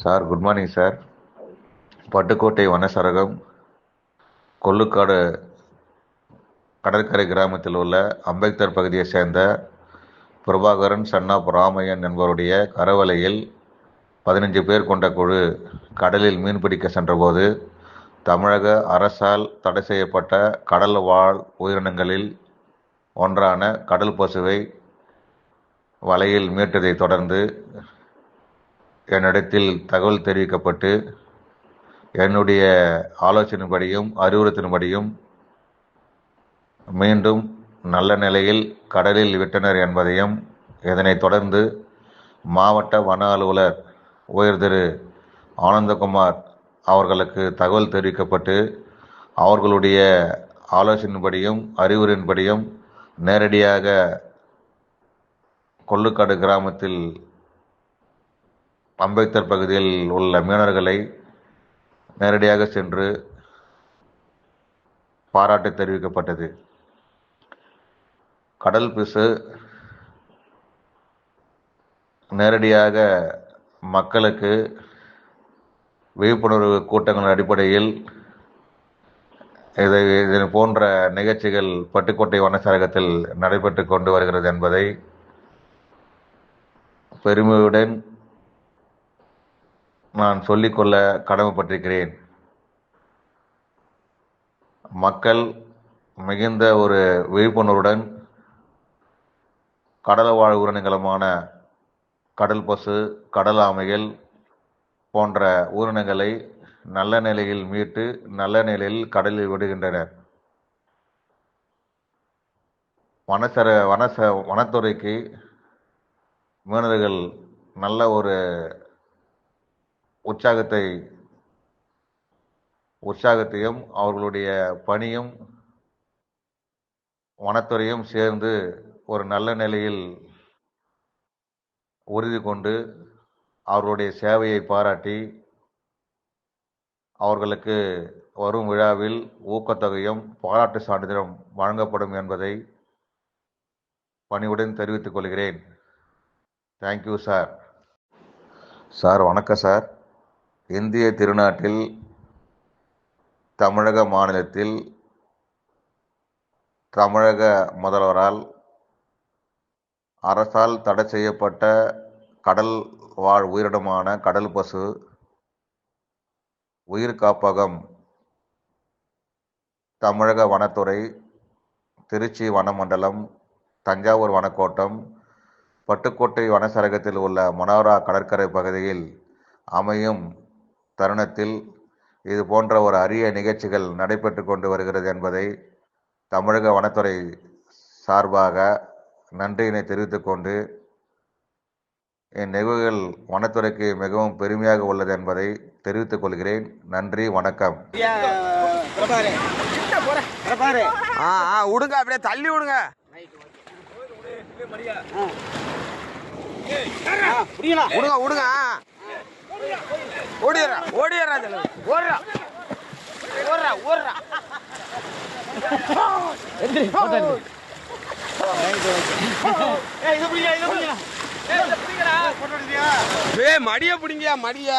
Sir, good morning sir. Pattukkottai வனச்சரகம் கொள்ளுக்காடு கடற்கரை கிராமத்தில் உள்ள அம்பேத்கர் பகுதியைச் சேர்ந்த பிரபாகரன் சன் ஆஃப் ராமையன் என்பவருடைய கரவலையில் 15 பேர் கொண்ட குழு கடலில் மீன்பிடிக்க சென்றபோது தமிழக அரசால் தடை செய்யப்பட்ட கடல் வாழ் உயிரினங்களில் ஒன்றான கடல் பசுவை வலையில் மீட்டதைத் தொடர்ந்து என்னிடத்தில் தகவல் தெரிவிக்கப்பட்டு என்னுடைய ஆலோசனைப்படியும் அறிவுறுத்தின்படியும் மீண்டும் நல்ல நிலையில் கடலில் விட்டனர் என்பதையும், இதனைத் தொடர்ந்து மாவட்ட வன அலுவலர் உயர் திரு ஆனந்தகுமார் அவர்களுக்கு தகவல் தெரிவிக்கப்பட்டு அவர்களுடைய ஆலோசனைப்படியும் அறிவுரையின்படியும் நேரடியாக கொள்ளுக்காடு கிராமத்தில் அம்பேத்கர் பகுதியில் உள்ள மீனவர்களை நேரடியாக சென்று பாராட்டு தெரிவிக்கப்பட்டது. கடல் பிசு நேரடியாக மக்களுக்கு விழிப்புணர்வு கூட்டங்கள் அடிப்படையில் இதனை போன்ற நிகழ்ச்சிகள் பட்டுக்கோட்டை வனச்சரகத்தில் நடைபெற்று கொண்டு வருகிறது என்பதை பெருமையுடன் நான் சொல்லிக்கொள்ள கடமைப்பட்டிருக்கிறேன். மக்கள் மிகுந்த ஒரு விழிப்புணர்வுடன் கடல் வாழ் உயிரினங்களுமான கடல் பசு, கடல் ஆமைகள் போன்ற உயிரினங்களை நல்ல நிலையில் மீட்டு நல்ல நிலையில் கடலில் விடுகின்றனர். வனத்துறைக்கு மீனவர்கள் நல்ல ஒரு உற்சாகத்தையும் அவர்களுடைய பணியும் வனத்துறையும் சேர்ந்து ஒரு நல்ல நிலையில் உறுதி கொண்டு அவர்களுடைய சேவையை பாராட்டி அவர்களுக்கு வரும் விழாவில் ஊக்கத்தொகையும் பாராட்டு சான்றிதழும் வழங்கப்படும் என்பதை பணிவுடன் தெரிவித்துக் கொள்கிறேன். Thank you sir. சார், வணக்கம் சார். இந்திய திருநாட்டில் தமிழக மாநிலத்தில் தமிழக முதல்வரால் அரசால் தடை செய்யப்பட்ட கடல் வாழ் உயிரினமான கடல் பசு உயிர் காப்பகம் தமிழக வனத்துறை, திருச்சி வனமண்டலம், தஞ்சாவூர் வனக்கோட்டம், பட்டுக்கோட்டை வனச்சரகத்தில் உள்ள மனோரா கடற்கரை பகுதியில் அமையும் தருணத்தில் இது போன்ற ஒரு அரிய நிகழ்ச்சிகள் நடைபெற்று கொண்டு வருகிறது என்பதை தமிழக வனத்துறை சார்பாக நன்றியினை தெரிவித்துக் கொண்டு என் நிகழ்வுகள் வனத்துறைக்கு மிகவும் பெருமையாக உள்ளது என்பதை தெரிவித்துக் கொள்கிறேன். நன்றி, வணக்கம். விடுங்க, அப்படியே தள்ளி விடுங்க. விடுங்க விடுங்க. ஓடிடுறா ஓடிடுறா ஓடுறா ஓடுறா ஓடுறா. மடிய பிடிங்க மடிய.